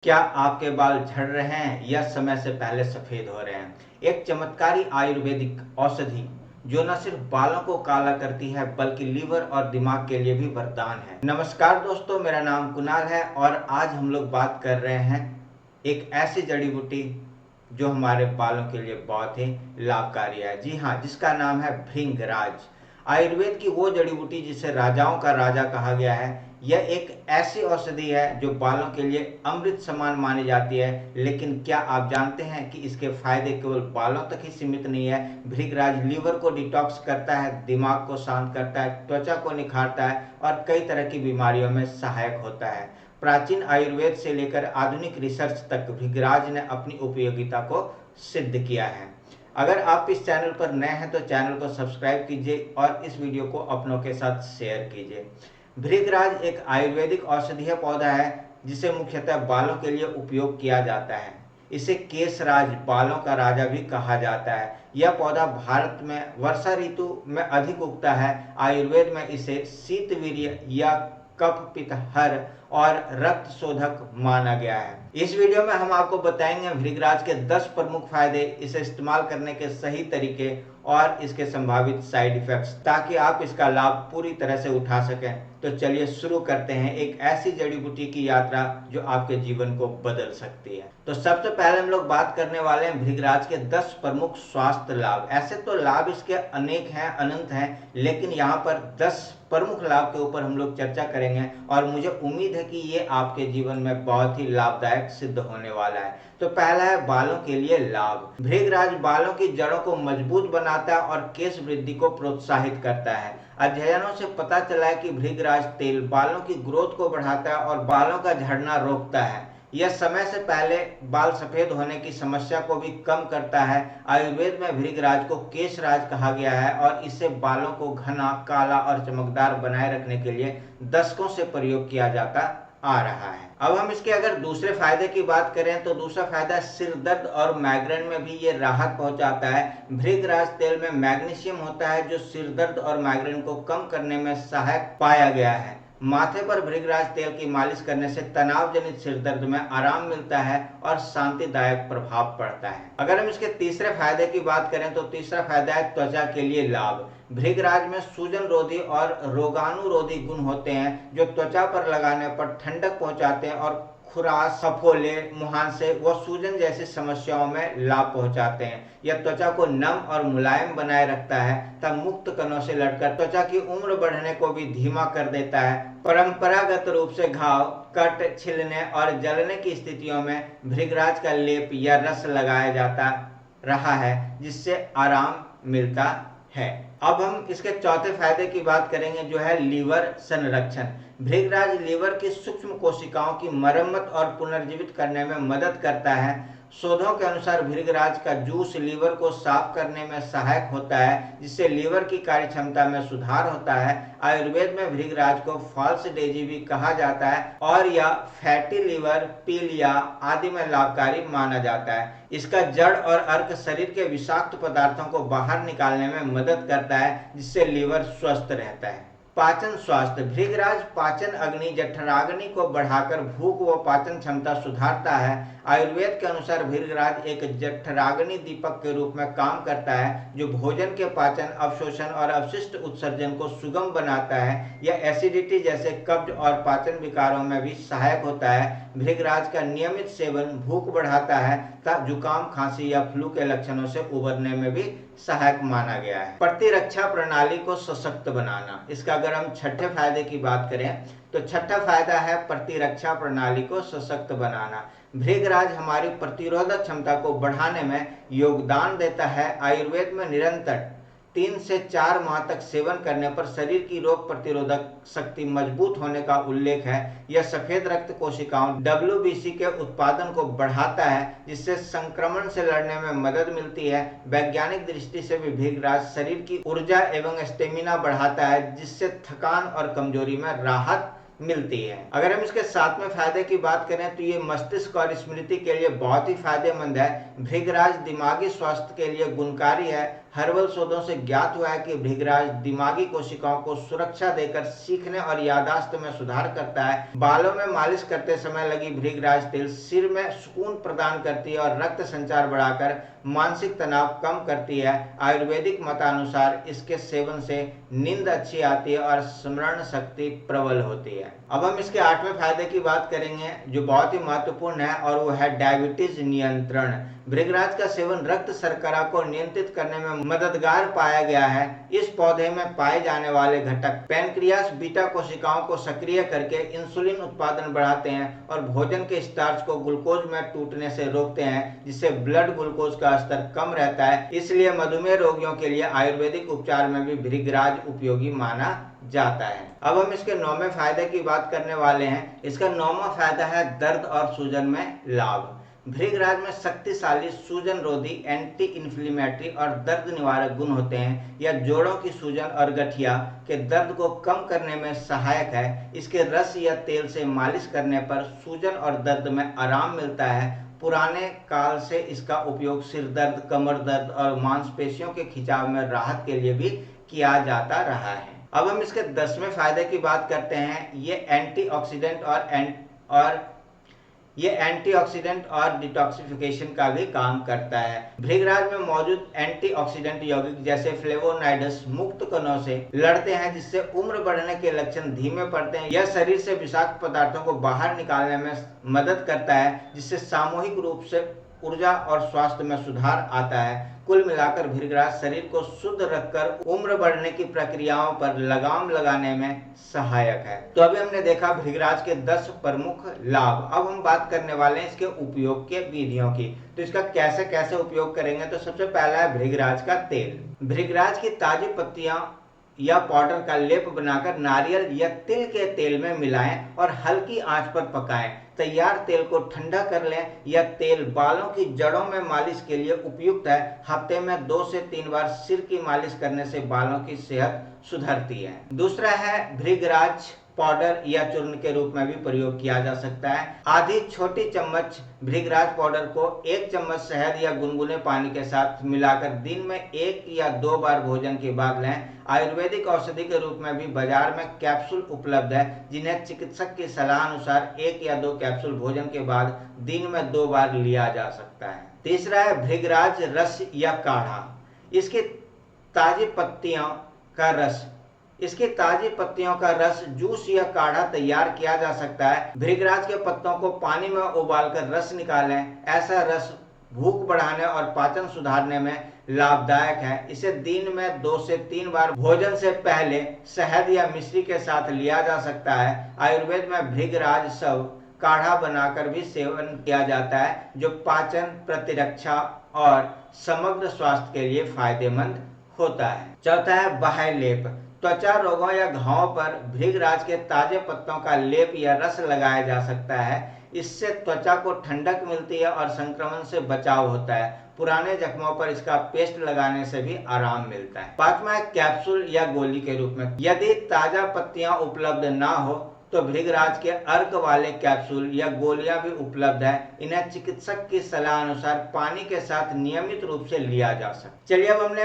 क्या आपके बाल झड़ रहे हैं या समय से पहले सफेद हो रहे हैं? एक चमत्कारी आयुर्वेदिक औषधि जो न सिर्फ बालों को काला करती है बल्कि लीवर और दिमाग के लिए भी वरदान है। नमस्कार दोस्तों, मेरा नाम कुणाल है और आज हम लोग बात कर रहे हैं एक ऐसी जड़ी बूटी जो हमारे बालों के लिए बहुत ही लाभकारी है। जी हाँ, जिसका नाम है भृंगराज। आयुर्वेद की वो जड़ी बूटी जिसे राजाओं का राजा कहा गया है। यह एक ऐसी औषधि है जो बालों के लिए अमृत समान मानी जाती है। लेकिन क्या आप जानते हैं कि इसके फायदे केवल बालों तक ही सीमित नहीं है? भृंगराज लीवर को डिटॉक्स करता है, दिमाग को शांत करता है, त्वचा को निखारता है और कई तरह की बीमारियों में सहायक होता है। प्राचीन आयुर्वेद से लेकर आधुनिक रिसर्च तक भृंगराज ने अपनी उपयोगिता को सिद्ध किया है। अगर आप इस चैनल पर नए हैं तो चैनल को सब्सक्राइब कीजिए और इस वीडियो को अपनों के साथ शेयर कीजिए। भृंगराज एक आयुर्वेदिक औषधीय पौधा है जिसे मुख्यतः बालों के लिए उपयोग किया जाता है। इसे केशराज, बालों का राजा भी कहा जाता है। यह पौधा भारत में वर्षा ऋतु में अधिक उगता है। आयुर्वेद में इसे शीतवीर्य या कफ पित्तहर और रक्त शोधक माना गया है। इस वीडियो में हम आपको बताएंगे भृंगराज के 10 प्रमुख फायदे, इसे इस्तेमाल करने के सही तरीके और इसके संभावित साइड इफेक्ट्स, ताकि आप इसका लाभ पूरी तरह से उठा सकें। तो चलिए शुरू करते हैं एक ऐसी जड़ी बूटी की यात्रा जो आपके जीवन को बदल सकती है। तो सबसे पहले हम लोग बात करने वाले हैं भृंगराज के 10 प्रमुख स्वास्थ्य लाभ। ऐसे तो लाभ इसके अनेक हैं, अनंत हैं, लेकिन यहाँ पर 10 प्रमुख लाभ के ऊपर हम लोग चर्चा करेंगे और मुझे उम्मीद है कि ये आपके जीवन में बहुत ही लाभदायक सिद्ध होने वाला है। तो पहला है बालों के लिए लाभ। भृंगराज बालों की जड़ों को मजबूत बनाता है और केश वृद्धि को प्रोत्साहित करता है। अध्ययनों से पता चला है कि भृंगराज तेल बालों की ग्रोथ को बढ़ाता है और बालों का झड़ना रोकता है। यह समय से पहले बाल सफेद होने की समस्या को भी कम करता है। आयुर्वेद में भृंगराज को केशराज कहा गया है और इससे बालों को घना, काला और चमकदार बनाए रखने के लिए दशकों से प्रयोग किया जाता आ रहा है। अब हम इसके अगर दूसरे फायदे की बात करें तो दूसरा फायदा सिर दर्द और माइग्रेन में भी ये राहत पहुंचाता है। भृंगराज तेल में मैग्नीशियम होता है जो सिर दर्द और माइग्रेन को कम करने में सहायक पाया गया है। माथे पर भृंगराज तेल की मालिश करने से तनाव जनित सिर दर्द में आराम मिलता है और शांतिदायक प्रभाव पड़ता है। अगर हम इसके तीसरे फायदे की बात करें तो तीसरा फायदा है त्वचा के लिए लाभ। भृंगराज में सूजन रोधी और रोगाणुरोधी गुण होते हैं जो त्वचा पर लगाने पर ठंडक पहुंचाते हैं और खुरास, फफोले, मुहांसे व सूजन जैसी समस्याओं में लाभ पहुंचाते हैं। यह त्वचा को नम और मुलायम बनाए रखता है तथा मुक्त कणों से लड़कर त्वचा की उम्र बढ़ने को भी धीमा कर देता है। परंपरागत रूप से घाव, कट, छिलने और जलने की स्थितियों में भृंगराज का लेप या रस लगाया जाता रहा है जिससे आराम मिलता है। अब हम इसके चौथे फायदे की बात करेंगे जो है लीवर संरक्षण। भृंगराज लीवर की सूक्ष्म कोशिकाओं की मरम्मत और पुनर्जीवित करने में मदद करता है। शोधों के अनुसार भृंगराज का जूस लीवर को साफ करने में सहायक होता है जिससे लीवर की कार्य क्षमता में सुधार होता है। आयुर्वेद में भृंगराज को फॉल्स डेजी भी कहा जाता है और यह फैटी लीवर, पीलिया आदि में लाभकारी माना जाता है। इसका जड़ और अर्क शरीर के विषाक्त पदार्थों को बाहर निकालने में मदद करता है जिससे लीवर स्वस्थ रहता है। पाचन स्वास्थ्य। भृंगराज पाचन अग्नि जठराग्नि को बढ़ाकर भूख व पाचन क्षमता सुधारता है। आयुर्वेद के अनुसार भृंगराज एक जठराग्नि दीपक के रूप में काम करता है जो भोजन के पाचन, अवशोषण और अपशिष्ट उत्सर्जन को सुगम बनाता है। यह एसिडिटी जैसे कब्ज और पाचन विकारों में भी सहायक होता है। भृंगराज का नियमित सेवन भूख बढ़ाता है तथा जुकाम, खांसी या फ्लू के लक्षणों से उबरने में भी सहायक माना गया है। प्रतिरक्षा प्रणाली को सशक्त बनाना। इसका अगर हम छठे फायदे की बात करें तो छठा फायदा है प्रतिरक्षा प्रणाली को सशक्त बनाना। भृंगराज हमारी प्रतिरोधक क्षमता को बढ़ाने में योगदान देता है। आयुर्वेद में निरंतर 3 से 4 माह तक सेवन करने पर शरीर की रोग प्रतिरोधक शक्ति मजबूत होने का उल्लेख है। यह सफेद रक्त कोशिकाओं WBC के उत्पादन को बढ़ाता है जिससे संक्रमण से लड़ने में मदद मिलती है। वैज्ञानिक दृष्टि से भी भृंगराज शरीर की ऊर्जा एवं स्टेमिना बढ़ाता है जिससे थकान और कमजोरी में राहत मिलती है। अगर हम इसके 7वें फायदे की बात करें तो ये मस्तिष्क और स्मृति के लिए बहुत ही फायदेमंद है। भृगराज दिमागी स्वास्थ्य के लिए गुणकारी है। हर्बल शोधों से ज्ञात हुआ है कि भृगराज दिमागी कोशिकाओं को सुरक्षा देकर सीखने और याददाश्त में सुधार करता है। बालों में मालिश करते समय लगी भृगराज तेल सिर में सुकून प्रदान करती है और रक्त संचार बढ़ाकर मानसिक तनाव कम करती है। आयुर्वेदिक मतानुसार इसके सेवन से नींद अच्छी आती है और स्मरण शक्ति प्रबल होती है। अब हम इसके 8वें फायदे की बात करेंगे जो बहुत ही महत्वपूर्ण है और वो है डायबिटीज नियंत्रण। भृगराज का सेवन रक्त शर्करा को नियंत्रित करने में मददगार पाया गया है। इस पौधे में पाए जाने वाले घटक पैनक्रियास बीटा कोशिकाओं को सक्रिय करके इंसुलिन उत्पादन बढ़ाते हैं और भोजन के स्टार्च को ग्लूकोज में टूटने से रोकते हैं, जिससे ब्लड ग्लूकोज का स्तर कम रहता है। इसलिए मधुमेह रोगियों के लिए आयुर्वेदिक उपचार में भी भृगराज उपयोगी माना जाता है। अब हम इसके 9वें फायदे की बात करने वाले हैं। इसका 9वां फायदा है दर्द और सूजन में लाभ। भृगराज में शक्तिशाली सूजन रोधी, एंटी इन्फ्लेमेटरी और दर्द निवारक गुण होते हैं। यह जोड़ों की सूजन और गठिया के दर्द को कम करने में सहायक है। इसके रस या तेल से मालिश करने पर सूजन और दर्द में आराम मिलता है। पुराने काल से इसका उपयोग सिर दर्द, कमर दर्द और मांसपेशियों के खिंचाव में राहत के लिए भी किया जाता रहा है। अब हम इसके 10वें फायदे की बात करते हैं। ये एंटीऑक्सीडेंट और डिटॉक्सिफिकेशन का भी काम करता है। भृगराज में मौजूद एंटीऑक्सीडेंट यौगिक जैसे फ्लेवोनाइड्स मुक्त कणों से लड़ते हैं, जिससे उम्र बढ़ने के लक्षण धीमे पड़ते हैं। यह शरीर से विषाक्त पदार्थों को बाहर निकालने में मदद करता है, जिससे सामूहिक रूप से ऊर्जा और स्वास्थ्य में सुधार आता है। कुल मिलाकर भृगराज शरीर को शुद्ध रखकर उम्र बढ़ने की प्रक्रियाओं पर लगाम लगाने में सहायक है। तो अभी हमने देखा भृगराज के 10 प्रमुख लाभ। अब हम बात करने वाले हैं इसके उपयोग के विधियों की। तो इसका कैसे कैसे उपयोग करेंगे। तो सबसे पहला है भृगराज का तेल। भृगराज की ताजी पत्तियां या पाउडर का लेप बनाकर नारियल या तिल के तेल में मिलाएं और हल्की आंच पर पकाएं। तैयार तेल को ठंडा कर लें। यह तेल बालों की जड़ों में मालिश के लिए उपयुक्त है। हफ्ते में 2 से 3 बार सिर की मालिश करने से बालों की सेहत सुधरती है। दूसरा है भृगराज पाउडर या चूर्ण के रूप में भी प्रयोग किया जा सकता है। आधी छोटी चम्मच भृगराज पाउडर को 1 चम्मच शहद या गुनगुने पानी के साथ मिलाकर दिन में 1 या 2 बार भोजन के बाद लें। आयुर्वेदिक औषधि के रूप में भी बाजार में कैप्सूल उपलब्ध है, जिन्हें चिकित्सक की सलाह अनुसार 1 या 2 कैप्सूल भोजन के बाद दिन में 2 बार लिया जा सकता है। तीसरा है भृगराज रस या काढ़ा। इसकी ताजी पत्तियों का रस जूस या काढ़ा तैयार किया जा सकता है। भृगराज के पत्तों को पानी में उबालकर रस निकालें। ऐसा रस भूख बढ़ाने और पाचन सुधारने में लाभदायक है। इसे दिन में 2 से 3 बार भोजन से पहले शहद या मिश्री के साथ लिया जा सकता है। आयुर्वेद में भृगराज शव काढ़ा बनाकर भी सेवन किया जाता है, जो पाचन, प्रतिरक्षा और समग्र स्वास्थ्य के लिए फायदेमंद होता है। चौथा है बाह्य लेप। त्वचा रोगों या घावों पर भृगराज के ताजे पत्तों का लेप या रस लगाया जा सकता है। इससे त्वचा को ठंडक मिलती है और संक्रमण से बचाव होता है। पुराने जख्मों पर इसका पेस्ट लगाने से भी आराम मिलता है। पांचवा है कैप्सूल या गोली के रूप में। यदि ताजा पत्तियां उपलब्ध ना हो तो भृगराज के अर्क वाले कैप्सूल या गोलियां भी उपलब्ध है। इन्हें चिकित्सक की सलाह अनुसार पानी के साथ नियमित रूप से लिया जा सकता है। चलिए अब हमने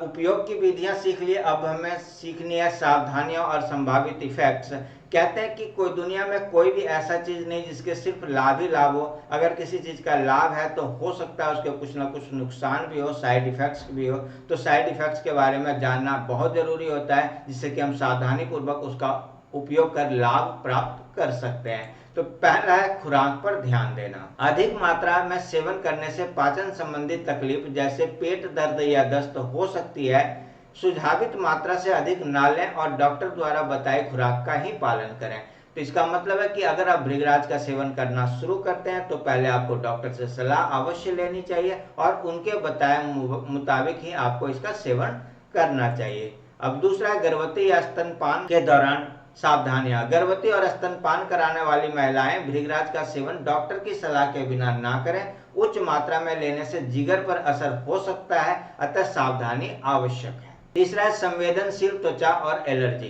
उपयोग की विधियां सीख ली। अब हमें सीखनी है सावधानियां और संभावित इफेक्ट्स। कहते हैं कि दुनिया में कोई भी ऐसा चीज नहीं जिसके सिर्फ लाभ ही लाभ हो। अगर किसी चीज का लाभ है तो हो सकता है उसके कुछ ना कुछ नुकसान भी हो, साइड इफेक्ट्स भी हो। तो साइड इफेक्ट्स के बारे में जानना बहुत जरूरी होता है, जिससे कि हम सावधानी पूर्वक उसका उपयोग कर लाभ प्राप्त कर सकते हैं। तो पहला है खुराक पर ध्यान देना। अधिक मात्रा में सेवन करने से पाचन संबंधी तकलीफ जैसे पेट दर्द या दस्त हो सकती है। सुझावित मात्रा से अधिक ना लें और डॉक्टर द्वारा बताई खुराक का ही पालन करें। तो इसका मतलब है कि अगर आप भृगराज का सेवन करना शुरू करते हैं तो पहले आपको डॉक्टर से सलाह अवश्य लेनी चाहिए और उनके बताए मुताबिक ही आपको इसका सेवन करना चाहिए। अब दूसरा है गर्भवती या स्तनपान के दौरान सावधानियां। गर्भवती और स्तनपान कराने वाली महिलाएं भृगराज का सेवन डॉक्टर की सलाह के बिना ना करें। उच्च मात्रा में लेने से जिगर पर असर हो सकता है, अतः सावधानी आवश्यक है। तीसरा है संवेदनशील त्वचा और एलर्जी।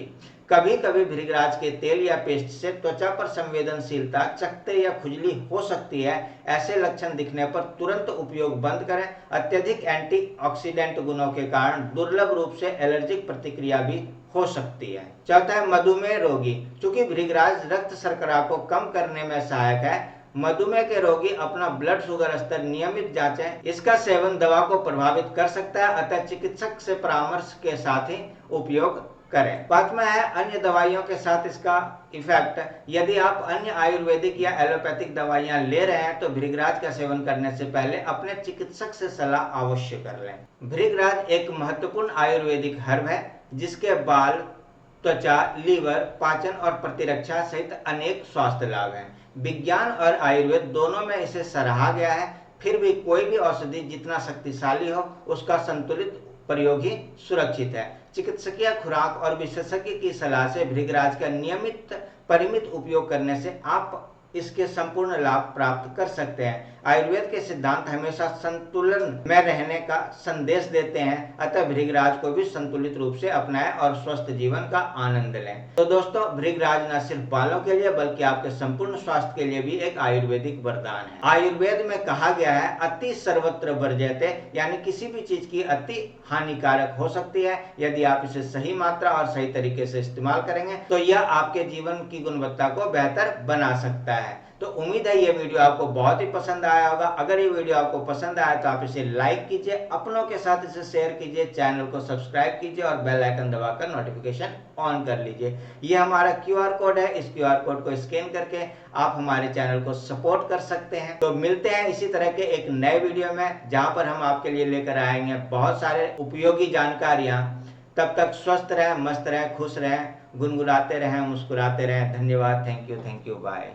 कभी कभी भृंगराज के तेल या पेस्ट से त्वचा पर संवेदनशीलता, चकत्ते या खुजली हो सकती है। ऐसे लक्षण दिखने पर तुरंत उपयोग बंद करें। अत्यधिक एंटीऑक्सीडेंट गुणों के कारण दुर्लभ रूप से एलर्जिक प्रतिक्रिया भी हो सकती है। चौथा है मधुमेह रोगी। चूंकि भृंगराज रक्त शर्करा को कम करने में सहायक है, मधुमेह के रोगी अपना ब्लड शुगर स्तर नियमित जांचें। इसका सेवन दवा को प्रभावित कर सकता है, अतः चिकित्सक से परामर्श के साथ ही उपयोग करें। पांचवा है अन्य दवाइयों के साथ इसका इफेक्ट। यदि आप अन्य आयुर्वेदिक या एलोपैथिक दवाइयां ले रहे हैं तो भृंगराज का सेवन करने से पहले अपने चिकित्सक से सलाह अवश्य कर लें। भृंगराज एक महत्वपूर्ण आयुर्वेदिक हर्ब है जिसके बाल, त्वचा, लीवर, पाचन और प्रतिरक्षा सहित अनेक स्वास्थ्य लाभ हैं। विज्ञान और आयुर्वेद दोनों में इसे सराहा गया है। फिर भी कोई भी औषधि जितना शक्तिशाली हो, उसका संतुलित प्रयोग ही सुरक्षित है। चिकित्सकीय खुराक और विशेषज्ञ की सलाह से भृंगराज का नियमित परिमित उपयोग करने से आप इसके संपूर्ण लाभ प्राप्त कर सकते हैं। आयुर्वेद के सिद्धांत हमेशा संतुलन में रहने का संदेश देते हैं, अतः भृंगराज को भी संतुलित रूप से अपनाएं और स्वस्थ जीवन का आनंद लें। तो दोस्तों, भृंगराज न सिर्फ बालों के लिए बल्कि आपके संपूर्ण स्वास्थ्य के लिए भी एक आयुर्वेदिक वरदान है। आयुर्वेद में कहा गया है अति सर्वत्र वर्ज्यते, यानी किसी भी चीज की अति हानिकारक हो सकती है। यदि आप इसे सही मात्रा और सही तरीके से इस्तेमाल करेंगे तो यह आपके जीवन की गुणवत्ता को बेहतर बना सकता है। तो उम्मीद है ये वीडियो आपको बहुत ही पसंद आया होगा। अगर ये वीडियो आपको पसंद आया तो आप इसे लाइक कीजिए, अपनों के साथ इसे शेयर कीजिए, चैनल को सब्सक्राइब कीजिए और बेल आइकन दबाकर नोटिफिकेशन ऑन कर लीजिए। ये हमारा QR कोड है, इस QR कोड को स्कैन करके आप हमारे चैनल को सपोर्ट कर सकते हैं। तो मिलते हैं इसी तरह के एक नए वीडियो में, जहां पर हम आपके लिए लेकर आएंगे बहुत सारे उपयोगी जानकारियां। तब तक स्वस्थ रहें, मस्त रहें, खुश रहें, गुनगुनाते रहें, मुस्कुराते रहें। धन्यवाद। Thank you, bye.